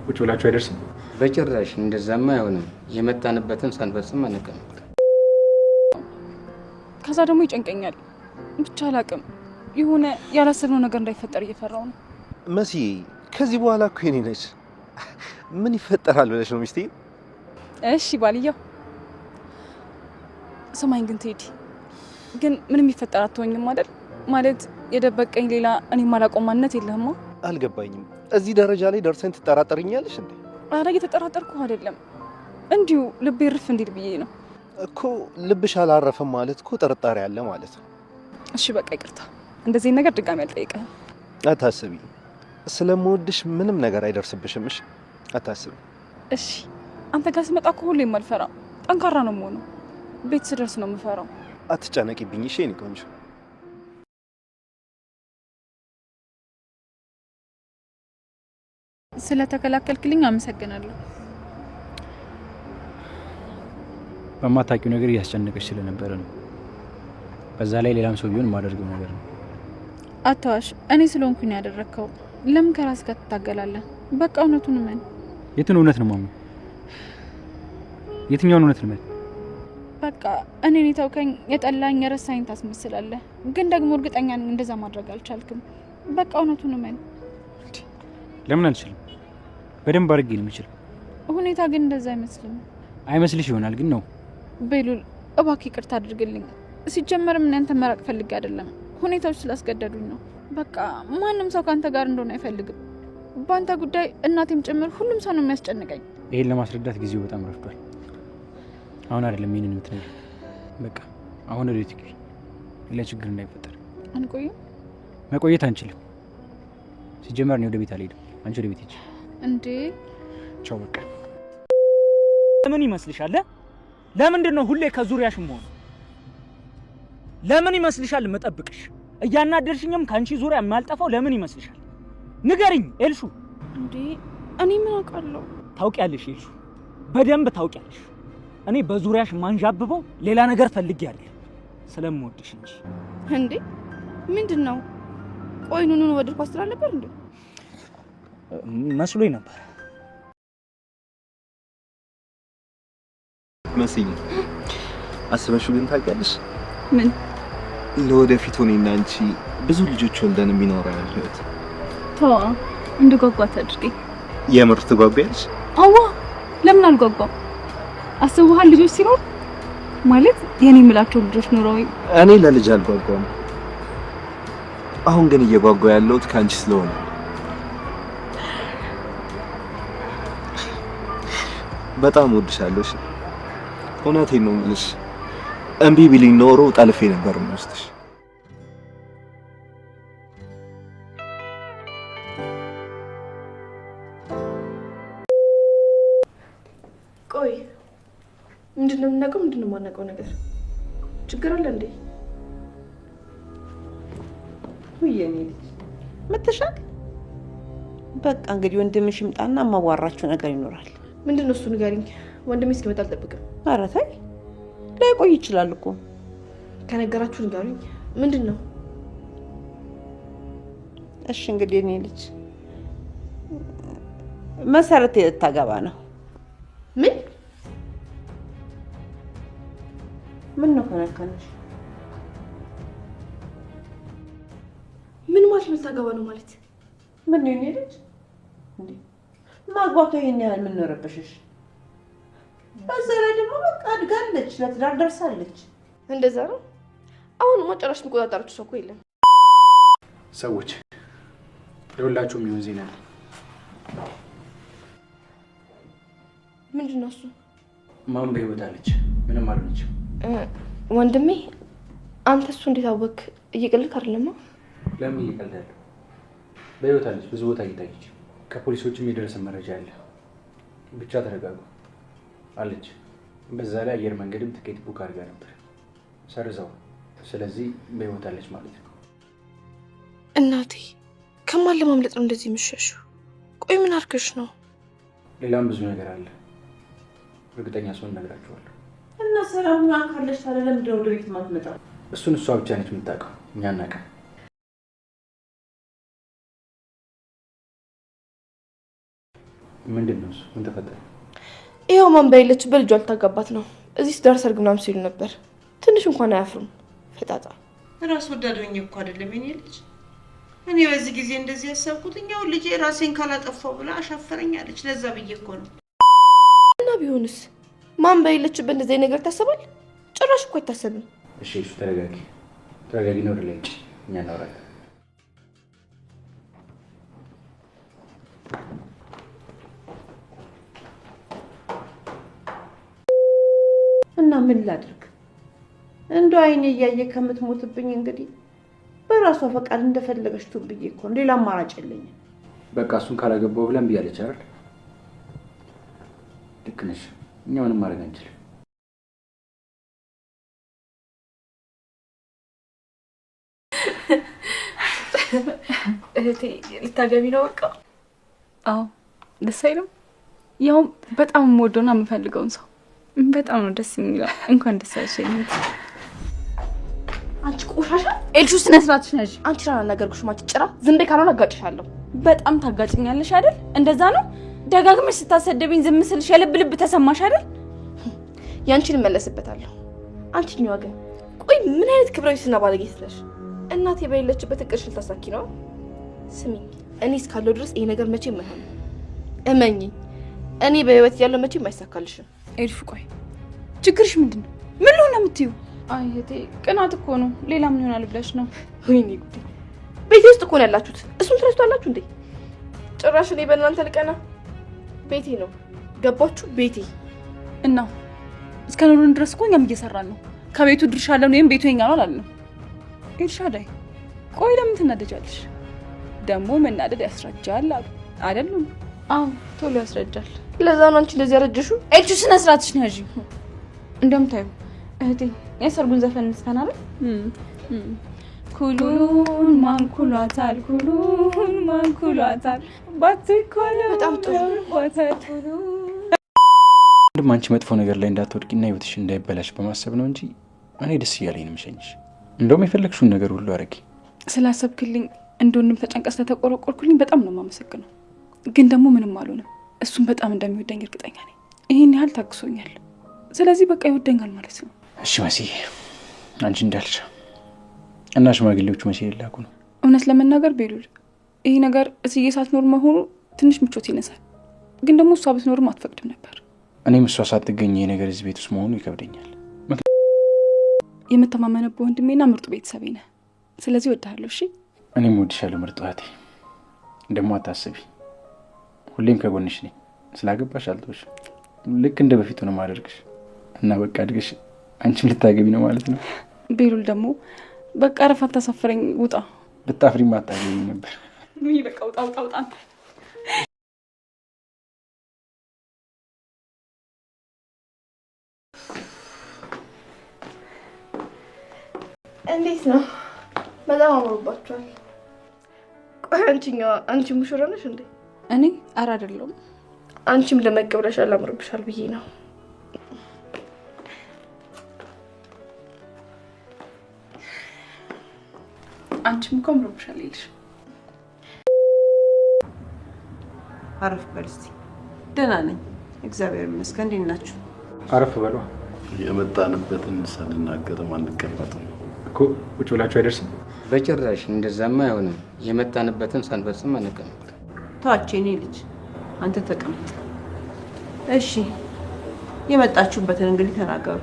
ቁጭ ብላችሁ አይደርስም? በጭራሽ እንደዛማ አይሆንም። የመጣንበትን ሳንፈጽም አንቀም። ከዛ ደግሞ ይጨንቀኛል። ብቻ አላቅም፣ የሆነ ያላሰብነው ነገር እንዳይፈጠር እየፈራው ነው። መሲ ከዚህ በኋላ እኮ የኔ ነች። ምን ይፈጠራል ብለሽ ነው ሚስቴ? እሺ ባልየው ሰማኝ። ግን ቴዲ ግን ምንም ይፈጠር አትሆኝም አይደል? ማለት የደበቀኝ ሌላ እኔ ማላውቀው ማንነት የለህማ? አልገባኝም። እዚህ ደረጃ ላይ ደርሰን ትጠራጠርኛለሽ እንዴ? አረ እየተጠራጠርኩ አይደለም፣ እንዲሁ ልቤ ርፍ እንዲል ብዬ ነው እኮ። ልብሽ አላረፈም ማለት እኮ ጥርጣሬ አለ ማለት ነው። እሺ በቃ ይቅርታ፣ እንደዚህ ነገር ድጋሚ አልጠይቅህም። አታስቢ፣ ስለምወድሽ ምንም ነገር አይደርስብሽም። እሺ አታስቢ። እሺ አንተ ጋር ስመጣ እኮ ሁሌም አልፈራም፣ ጠንካራ ነው የምሆነው። ቤት ስደርስ ነው የምፈራው። አትጨነቂብኝ እሺ የኔ ቆንጆ። ስለተከላከልክልኝ አመሰግናለሁ። በማታውቂው ነገር እያስጨነቀች ስለነበረ ነው። በዛ ላይ ሌላም ሰው ቢሆን የማደርገው ነገር ነው። አታዋሽ፣ እኔ ስለሆንኩኝ ያደረግከው። ለምን ከራስ ጋር ትታገላለህ? በቃ እውነቱን እመን። የትን እውነት ነው ማሚ? የትኛውን እውነት ነው? በቃ እኔን የተውከኝ የጠላኝ የረሳኝ ታስመስላለህ፣ ግን ደግሞ እርግጠኛ ነኝ እንደዛ ማድረግ አልቻልክም። በቃ እውነቱን እመን። ለምን አልችልም? በደንብ አድርጌ ነው የምችለው። ሁኔታ ግን እንደዛ አይመስልም። አይመስልሽ ይሆናል ግን ነው። ቤሉል እባክህ ይቅርታ አድርግልኝ። ሲጀመርም እናንተ መራቅ ፈልጌ አይደለም፣ ሁኔታዎች ስላስገደዱኝ ነው። በቃ ማንም ሰው ካንተ ጋር እንደሆነ አይፈልግም። በአንተ ጉዳይ እናቴም ጭምር ሁሉም ሰው ነው የሚያስጨንቀኝ። ይሄን ለማስረዳት ጊዜው በጣም ረፍዷል። አሁን አይደለም ይሄንን የምትነግሪኝ። በቃ አሁን ወደ ቤት ግቢ፣ ሌላ ችግር እንዳይፈጠር። አንቆይም? መቆየት አንችልም። ሲጀመር እኔ ወደ ቤት አልሄድም፣ አንቺ ወደ ቤት ሂጂ። እንዴ ቻው በቃ። ለምን ይመስልሻል? ለምንድን ነው ሁሌ ከዙሪያሽ መሆን? ለምን ይመስልሻል መጠብቅሽ? እያናደርሽኝም ካንቺ ዙሪያ የማልጠፋው ለምን ይመስልሻል? ንገሪኝ ኤልሹ። እንዴ እኔ ምን አውቃለሁ? ታውቂያለሽ ኤልሹ፣ በደንብ ታውቂያለሽ። እኔ በዙሪያሽ ማንዣብበው ሌላ ነገር ፈልጌ አይደለም፣ ስለምወድሽ እንጂ። እንዴ ምንድነው? ቆይ ኑኑን ወደድኳት ስላልነበር እንዴ? መስሎኝ ነበር። መስዬ አስበሽው ግን ታውቂያለሽ? ምን? ለወደፊት እኔና አንቺ ብዙ ልጆች ወልደን የሚኖረው ያለሁት። ተዋ እንድጓጓት አድርጌ። የምር ትጓጓያለሽ? አዋ ለምን አልጓጓም? አስበሃል? ልጆች ሲኖር ማለት የኔ የምላቸው ልጆች ኖረው። እኔ ለልጅ አልጓጓም። አሁን ግን እየጓጓ ያለሁት ካንቺ ስለሆነ። በጣም ወድሻለሁ። እውነቴን ነው የምልሽ። እምቢ ቢልኝ ኖሮ ጠልፌ ነበር የምወስድሽ። ቆይ ምንድነው የምናውቀው? ምንድነው የማናውቀው ነገር? ችግር አለ እንዴ? ወይኔ ልጅ መተሻል። በቃ እንግዲህ ወንድምሽ ይምጣና የማዋራችሁ ነገር ይኖራል። ምንድነው እሱ? ንገሪኝ። ወንድሜ እስኪመጣ አልጠብቅም። ኧረ ተይ፣ ላይቆይ ይችላል እኮ። ከነገራችሁ ንገሩኝ። ምንድነው? እሺ እንግዲህ እኔ ልጅ መሰረት ልታገባ ነው። ምን? ምን ነው ከነከነሽ? ምን ማለት ነው? ልታገባ ነው ማለት ምን ነው? እኔ ልጅ እንዴ ማግባቷ ይሄን ያህል ምን ነው ረበሽሽ? በዛ ላይ ደግሞ በቃ አድጋለች፣ ለትዳር ደርሳለች። እንደዛ ነው። አሁን ማጨራሽ የሚቆጣጠራችሁ ሰው እኮ የለም። ሰዎች ለሁላችሁም ይሁን ዜና ነው። ምንድነው እሱ? ማን በህይወት አለች? ምንም አልሆነችም። ወንድሜ አንተ እሱ እንዴት አወክ? እየቀለድክ አይደለማ? ለምን እየቀልዳለሁ? በህይወት አለች፣ ብዙ ቦታ እየታየች፣ ከፖሊሶችም የደረሰ መረጃ አለ። ብቻ ተረጋጉ። አለች። በዛ ላይ አየር መንገድም ትኬት ቡክ አድርጋ ነበር፣ ሰርዘው። ስለዚህ በህይወት አለች ማለት ነው። እናቴ ከማን ለማምለጥ ነው እንደዚህ የምትሸሹ? ቆይ ምን አድርገሽ ነው? ሌላም ብዙ ነገር አለ፣ እርግጠኛ ሰውን እነግራችኋለሁ። እና ሰላም ካለሽ ታዲያ ለምንድን ነው ወደ ቤት የማትመጣው? እሱን እሷ ብቻ ነች የምታውቀው፣ እኛ አናውቅም። ምንድን ነው እሱ? ምን ተፈጠረ? ይኸው ማን በሌለችበት ልጇ ልታጋባት ነው። እዚህ ትዳር ሰርግ ምናምን ሲሉ ነበር። ትንሽ እንኳን አያፍሩም። ፈጣጣ ራስ ወዳድ ሆኜ እኮ አይደለም የኔ ልጅ። እኔ በዚህ ጊዜ እንደዚህ ያሰብኩት እኛው ልጄ ራሴን ካላጠፋው ብላ አሻፈረኛለች። ለዛ ብዬ እኮ ነው። እና ቢሆንስ ማን በሌለችበት እንደዚህ ነገር ታሰባል? ጭራሽ እኮ አይታሰብም። እሺ እሱ ተረጋጊ፣ ተረጋጊ ነው አይደል? እኛ እናወራለን። እና ምን ላድርግ? እንደው አይኔ እያየ ከምትሞትብኝ እንግዲህ በራሷ ፈቃድ እንደፈለገች ትብዬ እኮ ሌላ አማራጭ የለኝም። በቃ እሱን ካላገባው ብለን ብያለች አይደል? ልክ ነሽ። እኛ ምንም ማድረግ አንችልም። እህቴ ልታገቢ ነው በቃ? አዎ ደስ አይልም? ያው በጣም የምወደውና የምፈልገውን ሰው በጣም ነው ደስ የሚለው። እንኳን ደስ አለሽ። አንቺ ቆሻሻ ኤልሹ ስነ ስርዓትሽ ነሽ። አንቺ ራና ነገርኩሽ ማች ጭራ ዝም በይ ካልሆነ አጋጭሻለሁ። በጣም ታጋጭኛለሽ አይደል? እንደዛ ነው ደጋግመሽ ስታሰደብኝ ዝም ስልሽ የልብ ልብ ተሰማሽ አይደል? ያንቺን እመለስበታለሁ። አንቺ ነው ግን ቆይ ምን አይነት ክብራዊ ስና ባለጌ ነሽ? እናቴ በሌለችበት እቅድሽ ልታሳኪ ነው? ስሚ እኔ እስካለሁ ድረስ ይሄ ነገር መቼም አይሆንም። እመኚ እኔ በህይወት ያለው መቼም አይሳካልሽም። ኤልሹ ቆይ ችግርሽ ምንድን ነው? ምን ሆነ የምትይው? አይ እህቴ ቅናት እኮ ነው። ሌላ ምን ይሆናል ብለሽ ነው? ወይኔ ጉዴ! ቤቴ ውስጥ እኮ ነው ያላችሁት። እሱን ትረስቷላችሁ እንዴ? ጭራሽ እኔ በእናንተ ልቀና? ቤቴ ነው ገባችሁ? ቤቴ እና እስከ ኖሩን ድረስ እኮ እኛም እየሰራን ነው። ከቤቱ ድርሻ አለን ወይም ቤቱ የኛ ነው አላልንም። ኤልሻዳይ ቆይ ለምን ትናደጃለሽ? ደግሞ መናደድ ያስረጃል አሉ አይደሉም? አዎ ቶሎ ያስረጃል። ለዛ ነው አንቺ እንደዚህ ያረጀሽው። ኤልሹ ስነ ስርዓትሽ ነው ያዢ። እንደምታዩ እህቴ የሰርጉን ዘፈን እንስካናል። ኩሉን ማንኩሏታል፣ ኩሉን ማንኩሏታል ባትኮለ በጣም ጥሩ ባትኮለ። አንድም አንቺ መጥፎ ነገር ላይ እንዳትወድቂና ህይወትሽ እንዳይበላሽ በማሰብ ነው እንጂ እኔ ደስ እያለኝ ነው የምሸኝሽ። እንደውም የፈለግሽውን ነገር ሁሉ አረጊ። ስላሰብክልኝ እንደውንም ተጨንቀስ ተቆረቆርኩልኝ በጣም ነው የማመሰግነው። ግን ደግሞ ምንም አልሆነም። እሱም በጣም እንደሚወደኝ እርግጠኛ ነኝ። ይሄን ያህል ታግሶኛል። ስለዚህ በቃ ይወደኛል ማለት ነው። እሺ መሲ አንቺ እንዳልሽ እና ሽማግሌዎቹ መሲ ይላኩ ነው። እውነት ለመናገር ቤሉል ይሄ ነገር እትዬ ሳትኖር መሆኑ ትንሽ ምቾት ይነሳል። ግን ደግሞ እሷ ብትኖርም አትፈቅድም ነበር። እኔም እሷ ሳትገኝ ይሄ ነገር እዚህ ቤት ውስጥ መሆኑ ይከብደኛል። የምተማመነብህ ወንድሜና ምርጡ ቤተሰቤ ነህ። ስለዚህ እወድሃለሁ። እሺ እኔም እወድሻለሁ ምርጡ እህቴ። ደግሞ አታስቢ፣ ሁሌም ከጎንሽ ነኝ። ስላገባሽ አልተውሽ። ልክ እንደ በፊቱ ነው ማደርግሽ እና በቃ አድገሽ አንቺም ልታገቢ ነው ማለት ነው። ቤሉል ደግሞ በቃ ረፋት ታሳፍረኝ። ውጣ። ብታፍሪም አታገቢኝ ነበር። በቃ ውጣ ውጣ ውጣ። እንዴት ነው? በጣም አምሮባችኋል። ቆይ አንቺ ሙሽራ ነሽ እንዴ? እኔ ኧረ አይደለሁም። አንቺም ለመቀበልሻል አምሮብሻል ብዬ ነው። አንቺም እኮ አምሮብሻል ይልሽ። አረፍ በል እስኪ። ደህና ነኝ እግዚአብሔር ይመስገን። እንዴት ናችሁ? አረፍ በሏ። የመጣንበትን ሳንናገርም አንቀመጥም እኮ። ቁጭ ብላችሁ አይደርስም? በጭራሽ እንደዛማ አይሆንም። የመጣንበትን ሳንፈጽም አንቀመጥ። ተዋቸው የኔ ልጅ፣ አንተ ተቀመጥ። እሺ የመጣችሁበትን እንግዲህ ተናገሩ።